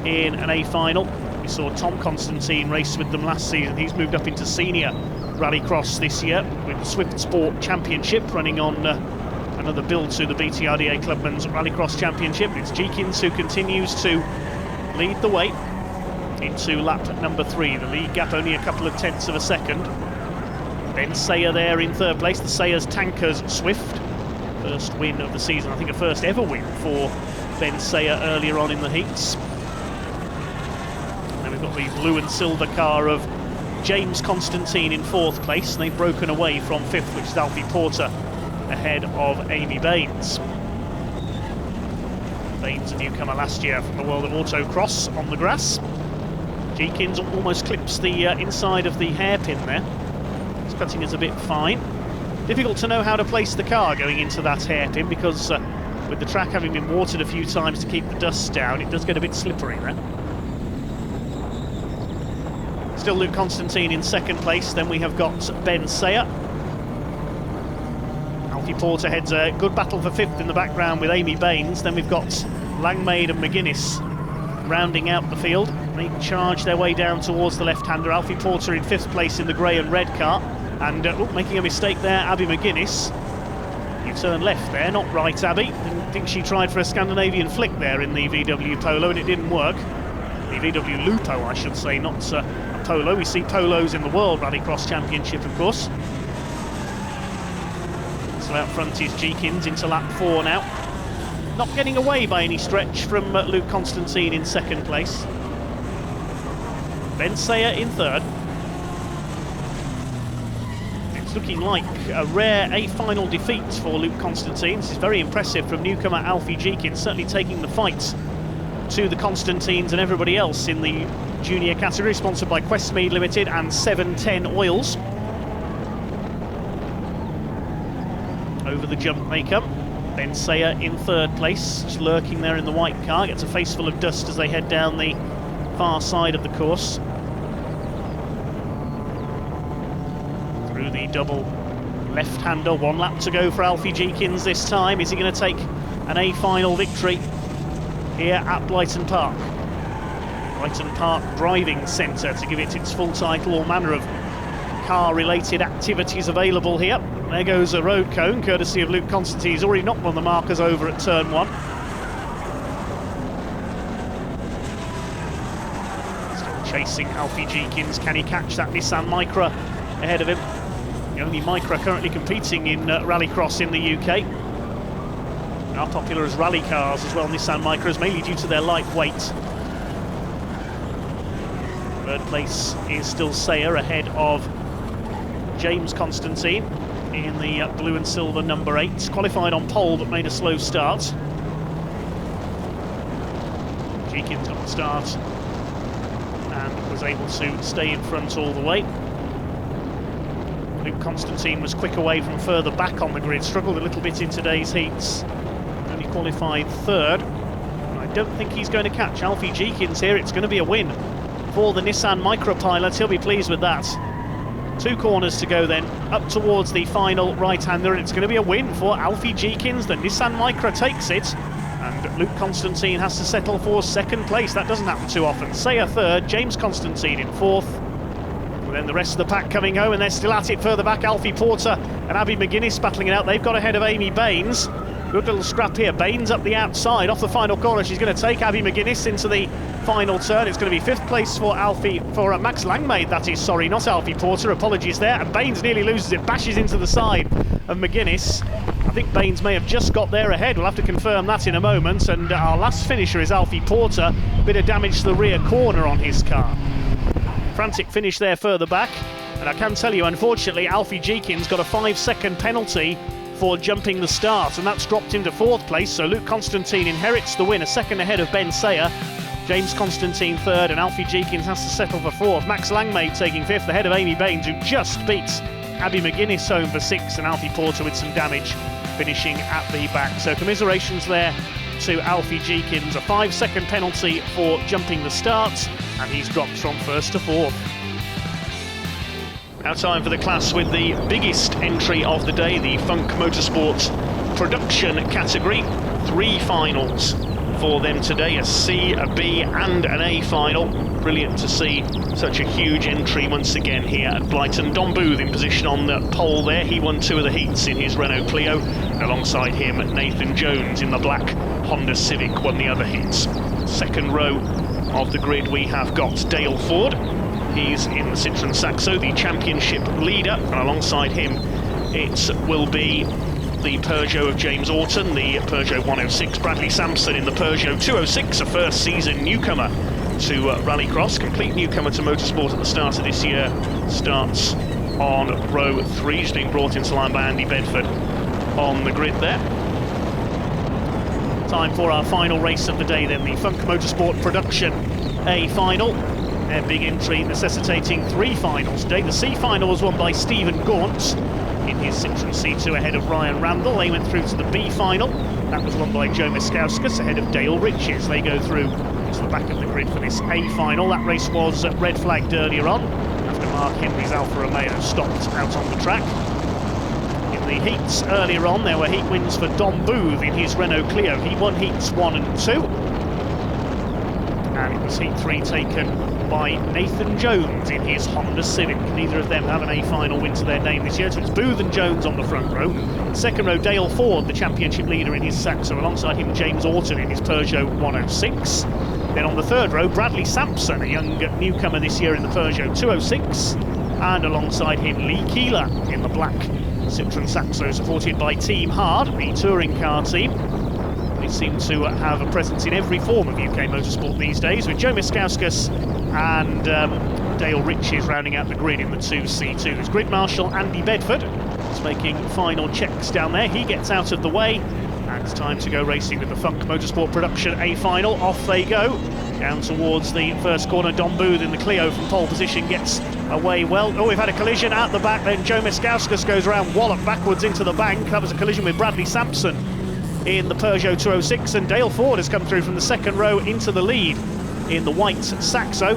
in an A final. We saw Tom Constantine race with them last season. He's moved up into senior Rallycross this year with the Swift Sport Championship running on another build to the BTRDA Clubman's Rallycross Championship. It's Jeekins who continues to lead the way into lap number 3. The lead gap only a couple of tenths of a second. Ben Sayer there in 3rd place, the Sayers Tankers Swift. First win of the season, I think a first ever win for Ben Sayer earlier on in the heats. And then we've got the blue and silver car of James Constantine in 4th place, and they've broken away from 5th, which is Alfie Porter, ahead of Amy Baines. Baines, a newcomer last year from the world of autocross on the grass. Jeekins almost clips the inside of the hairpin there. His cutting is a bit fine. Difficult to know how to place the car going into that hairpin because with the track having been watered a few times to keep the dust down, it does get a bit slippery there. Still Luke Constantine in 2nd place, then we have got Ben Sayer. Alfie Porter heads a good battle for 5th in the background with Amy Baines. Then we've got Langmaid and McGuinness rounding out the field. They charge their way down towards the left-hander. Alfie Porter in 5th place in the grey and red car. And making a mistake there, Abby McGuinness. You turn left there, not right, Abby. Didn't think she tried for a Scandinavian flick there in the VW Polo, and it didn't work. The VW Lupo, I should say, not a Polo. We see Polos in the World Rallycross Championship, of course. So out front is Jeekins into lap 4 now. Not getting away by any stretch from Luke Constantine in 2nd place. Ben Sayer in 3rd. It's looking like a rare A-final defeat for Luke Constantine. This is very impressive from newcomer Alfie Jeekins, certainly taking the fight to the Constantines and everybody else in the junior category, sponsored by Questmead Limited and 710 Oils. Over the jump they come. Ben Sayer in 3rd place, just lurking there in the white car, gets a face full of dust as they head down the far side of the course. Through the double left-hander, 1 lap to go for Alfie Jeekins this time. Is he going to take an A-final victory here at Blyton Park? Blyton Park Driving Centre, to give it its full title. All manner of car-related activities available here. There goes a road cone, courtesy of Luke Constantine. He's already knocked one of the markers over at turn 1. Still chasing Alfie Jeekins. Can he catch that Nissan Micra ahead of him? The only Micra currently competing in Rallycross in the UK. They are popular as rally cars as well, Nissan Micras, mainly due to their lightweight. 3rd place is still Sayer ahead of James Constantine in the blue and silver number 8. Qualified on pole but made a slow start. Jeekins got the start and was able to stay in front all the way. Luke Constantine was quick away from further back on the grid, struggled a little bit in today's heats. Only qualified 3rd. I don't think he's going to catch Alfie Jeekins here. It's going to be a win for the Nissan Micra pilot. He'll be pleased with that. 2 corners to go then, up towards the final right-hander, and it's going to be a win for Alfie Jeekins. The Nissan Micra takes it, and Luke Constantine has to settle for 2nd place. That doesn't happen too often. Sayer 3rd, James Constantine in 4th, And then the rest of the pack coming home, and they're still at it further back. Alfie Porter and Abby McGuinness battling it out. They've got ahead of Amy Baines. Good little scrap here. Baines up the outside, off the final corner. She's going to take Abby McGuinness into the final turn. It's going to be 5th place for Max Langmaid, that is, sorry, not Alfie Porter. Apologies there. And Baines nearly loses it, bashes into the side of McGuinness. I think Baines may have just got there ahead. We'll have to confirm that in a moment. And our last finisher is Alfie Porter. Bit of damage to the rear corner on his car. Frantic finish there further back. And I can tell you, unfortunately, Alfie Jeekins got a 5-second penalty for jumping the start, and that's dropped him to 4th place. So Luke Constantine inherits the win, a second ahead of Ben Sayer. James Constantine 3rd, and Alfie Jeekins has to settle for 4th. Max Langmaid taking 5th, ahead of Amy Baines, who just beats Abby McGuinness home for 6th, and Alfie Porter with some damage finishing at the back. So commiserations there to Alfie Jeekins, a 5-second penalty for jumping the start, and he's dropped from 1st to 4th. Now time for the class with the biggest entry of the day, the Funk Motorsport production category. 3 finals for them today, a C, a B and an A final. Brilliant to see such a huge entry once again here at Blighton. Don Booth in position on the pole there. He won 2 of the heats in his Renault Clio. Alongside him, Nathan Jones in the black Honda Civic won the other heats. Second row of the grid we have got Dale Ford. He's in the Citroën Saxo, the championship leader, and alongside him it will be the Peugeot of James Orton, the Peugeot 106. Bradley Sampson in the Peugeot 206, a first season newcomer to Rallycross, complete newcomer to motorsport at the start of this year. Starts on row 3, he's being brought into line by Andy Bedford on the grid there. Time for our final race of the day then, the Funk Motorsport Production A final. A big entry necessitating 3 finals today. The C final was won by Stephen Gaunt in his Citroën C2 ahead of Ryan Randall. They went through to the B final. That was won by Joe Miskauskas ahead of Dale Riches. They go through to the back of the grid for this A final. That race was red flagged earlier on after Mark Henry's Alfa Romeo stopped out on the track. In the heats earlier on, there were heat wins for Don Booth in his Renault Clio. He won heats 1 and 2. And it was heat 3 taken by Nathan Jones in his Honda Civic. Neither of them have an A final win to their name this year, so it's Booth and Jones on the front row. Second row, Dale Ford, the championship leader in his Saxo, alongside him James Orton in his Peugeot 106. Then on the third row, Bradley Sampson, a young newcomer this year in the Peugeot 206, and alongside him Lee Keeler in the black Citroën Saxo, supported by Team Hard, the touring car team. They seem to have a presence in every form of UK motorsport these days, with Joe Miskauskas and Dale Riches rounding out the grid in the 2C2s. Grid Marshal Andy Bedford is making final checks down there. He gets out of the way, and it's time to go racing with the Funk Motorsport Production A final. Off they go, down towards the first corner. Don Booth in the Clio from pole position gets away well. Oh, we've had a collision at the back then. Joe Miskauskas goes around, wallop backwards into the bank. That was a collision with Bradley Sampson in the Peugeot 206, and Dale Ford has come through from the second row into the lead in the white Saxo.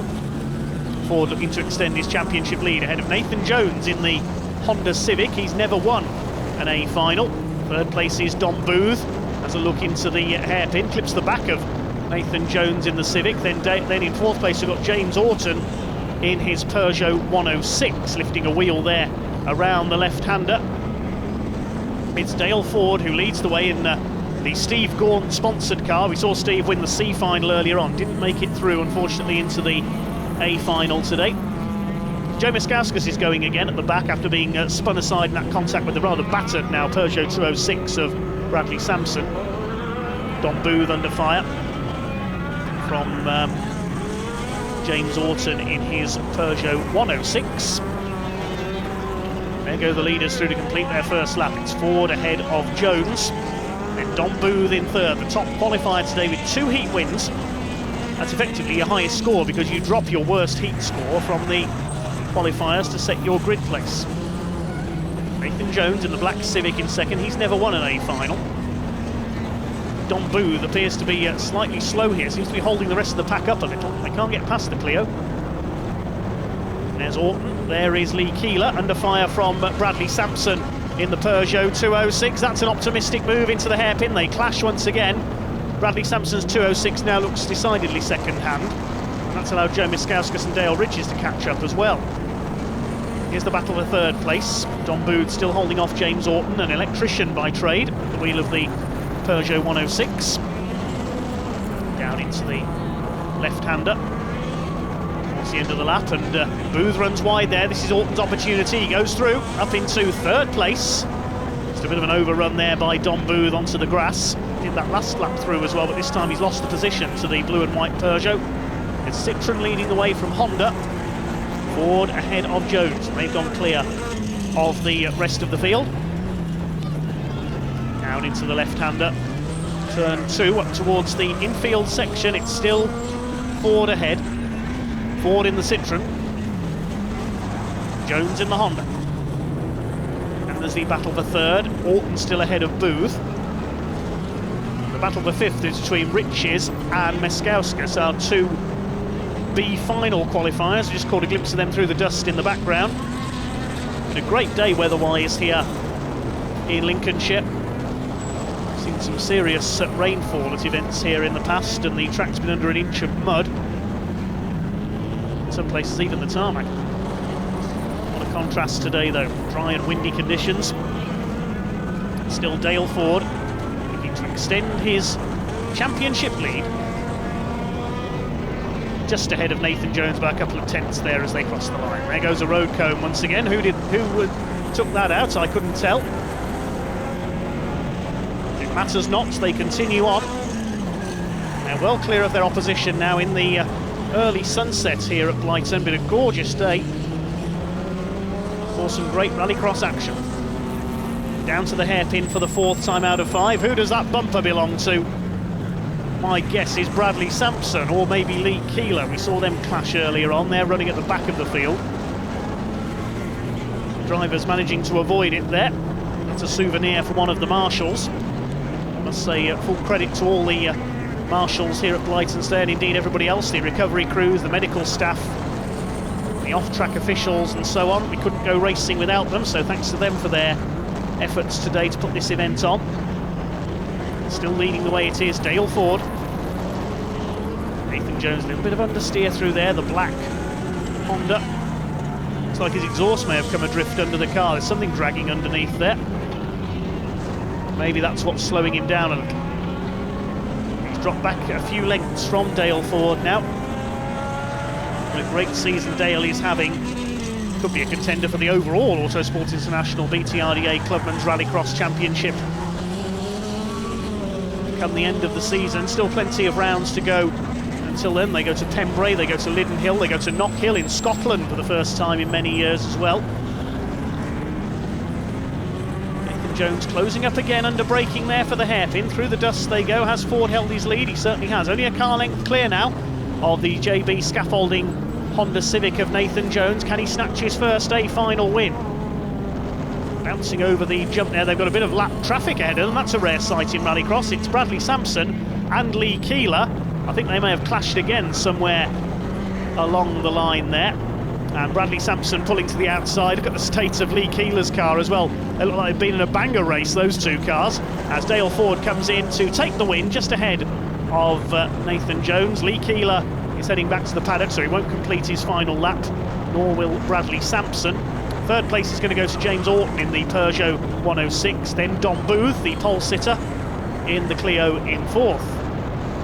Ford looking to extend his championship lead ahead of Nathan Jones in the Honda Civic. He's never won an A final. Third place is Don Booth. Has a look into the hairpin, clips the back of Nathan Jones in the Civic. Then in fourth place we've got James Orton in his Peugeot 106, lifting a wheel there around the left-hander. It's Dale Ford who leads the way in the Steve Gaunt sponsored car. We saw Steve win the C final earlier on, didn't make it through unfortunately into the A final today. Joe Miskauskas is going again at the back after being spun aside in that contact with the rather battered now Peugeot 206 of Bradley Sampson. Don Booth under fire from James Orton in his Peugeot 106. There go the leaders through to complete their first lap. It's Ford ahead of Jones. Then Don Booth in third, the top qualifier today with 2 heat wins. That's effectively your highest score because you drop your worst heat score from the qualifiers to set your grid place. Nathan Jones in the black Civic in second. He's never won an A final. Don Booth appears to be slightly slow here. Seems to be holding the rest of the pack up a little. They can't get past the Clio. There's Orton. There is Lee Keeler under fire from Bradley Sampson in the Peugeot 206. That's an optimistic move into the hairpin. They clash once again. Bradley Sampson's 206 now looks decidedly second hand. And that's allowed Joe Miskauskas and Dale Riches to catch up as well. Here's the battle for third place. Don Booth still holding off James Orton, an electrician by trade, at the wheel of the Peugeot 106. Down into the left-hander towards the end of the lap, and Booth runs wide there. This is Orton's opportunity. He goes through, up into third place. Just a bit of an overrun there by Don Booth onto the grass. Did that last lap through as well, but this time he's lost the position to the blue and white Peugeot. It's Citroën leading the way from Honda. Ford ahead of Jones. They've gone clear of the rest of the field. Down into the left-hander. Turn 2 up towards the infield section. It's still Ford ahead. Ford in the Citroën. Jones in the Honda. And there's the battle for third. Orton still ahead of Booth. The battle for fifth is between Riches and Meskauskas, our two B final qualifiers. We just caught a glimpse of them through the dust in the background. Been a great day weather-wise here in Lincolnshire. Seen some serious rainfall at events here in the past, and the track's been under an inch of mud. In some places even the tarmac. What a contrast today though, dry and windy conditions. Still Dale Ford looking to extend his championship lead. Just ahead of Nathan Jones by a couple of tenths there as they cross the line. There goes a road cone once again. Who took that out? I couldn't tell. It matters not, they continue on. They're well clear of their opposition now in the early sunset here at Blyton. Been a gorgeous day for some great rallycross action. Down to the hairpin for the fourth time out of 5. Who does that bumper belong to? My guess is Bradley Sampson or maybe Lee Keeler. We saw them clash earlier on. They're running at the back of the field. Drivers managing to avoid it there. That's a souvenir for one of the marshals. I must say full credit to all the marshals here at Blytonstone, and indeed everybody else, the recovery crews, the medical staff, the off-track officials and so on. We couldn't go racing without them, so thanks to them for their efforts today to put this event on. Still leading the way it is Dale Ford. Nathan Jones, a little bit of understeer through there, the black Honda. Looks like his exhaust may have come adrift under the car. There's something dragging underneath there. Maybe that's what's slowing him down a little. He's dropped back a few lengths from Dale Ford now. What a great season Dale is having. Could be a contender for the overall Autosport International BTRDA Clubman's Rallycross Championship come the end of the season. Still plenty of rounds to go until then. They go to Pembrey, they go to Lidenhill, they go to Knockhill in Scotland for the first time in many years as well. Nathan Jones closing up again under braking there for the hairpin. Through the dust they go. Has Ford held his lead? He certainly has. Only a car length clear now of the JB scaffolding Honda Civic of Nathan Jones. Can he snatch his first A final win? Bouncing over the jump there. They've got a bit of lap traffic ahead of them. That's a rare sight in Rallycross. It's Bradley Sampson and Lee Keeler. I think they may have clashed again somewhere along the line there. And Bradley Sampson pulling to the outside. Look at the state of Lee Keeler's car as well. They look like they've been in a banger race, those two cars, as Dale Ford comes in to take the win just ahead of Nathan Jones. Lee Keeler is heading back to the paddock, so he won't complete his final lap, nor will Bradley Sampson. Third place is going to go to James Orton in the Peugeot 106, then Don Booth, the pole sitter, in the Clio in fourth.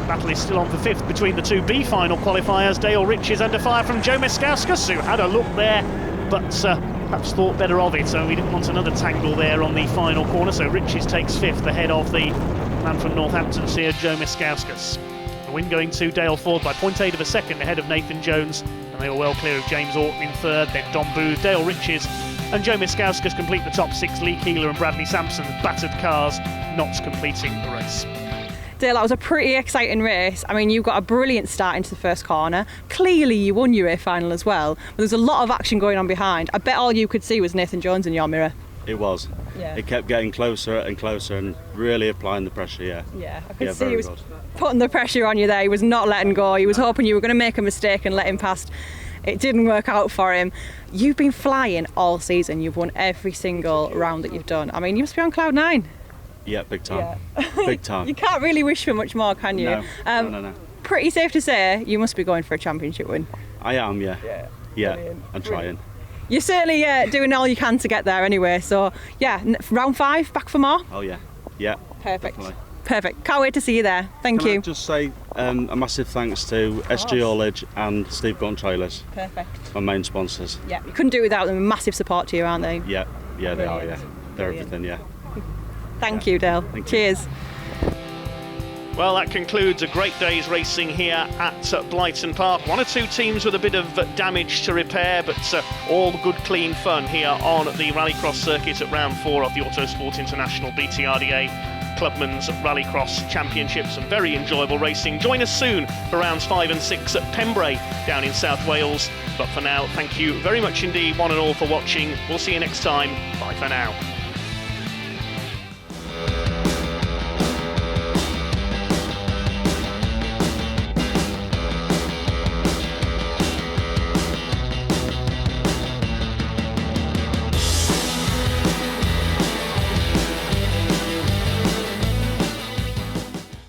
Battle is still on for fifth between the two B final qualifiers. Dale Riches under fire from Joe Meskauskas, who had a look there, but perhaps thought better of it, so he didn't want another tangle there on the final corner, so Riches takes fifth ahead of the man from Northamptonshire, Joe Meskauskas. The win going to Dale Ford by 0.8 of a second ahead of Nathan Jones, and they were well clear of James Orton in third, then Don Booth, Dale Riches and Joe Meskauskas complete the top 6. Lee Keeler and Bradley Sampson, battered cars, not completing the race. Dale, that was a pretty exciting race. I mean, you got a brilliant start into the first corner. Clearly you won your A final as well, but there's a lot of action going on behind. I bet all you could see was Nathan Jones in your mirror. It was. Yeah. It kept getting closer and closer and really applying the pressure, Yeah, I could see very he was good. putting the pressure on you there. He was not letting go. He was hoping you were going to make a mistake and let him past. It didn't work out for him. You've been flying all season. You've won every single round that you've done. I mean, you must be on cloud 9. Yeah, big time. Yeah. Big time. You can't really wish for much more, can you? No. Pretty safe to say you must be going for a championship win. I am, yeah. Yeah. Yeah, Brilliant. I'm trying. You're certainly doing all you can to get there anyway. So yeah, round 5, back for more. Oh yeah, yeah. Perfect. Definitely. Perfect. Can't wait to see you there. Thank Can you. I just say a massive thanks to SG Haulage and Steve Gunn Trailers, Perfect. my main sponsors. Yeah, you couldn't do it without them. Massive support to you, aren't they? Yeah, yeah, they are. Brilliant. Yeah, they're Brilliant. everything. Yeah. Thank you, Dale. Thank you. Cheers. Well, that concludes a great day's racing here at Blyton Park. 1 or 2 teams with a bit of damage to repair, but all good, clean fun here on the Rallycross circuit at round 4 of the Autosport International BTRDA Clubman's Rallycross Championship. Some very enjoyable racing. Join us soon for rounds 5 and 6 at Pembrey down in South Wales. But for now, thank you very much indeed, one and all, for watching. We'll see you next time. Bye for now.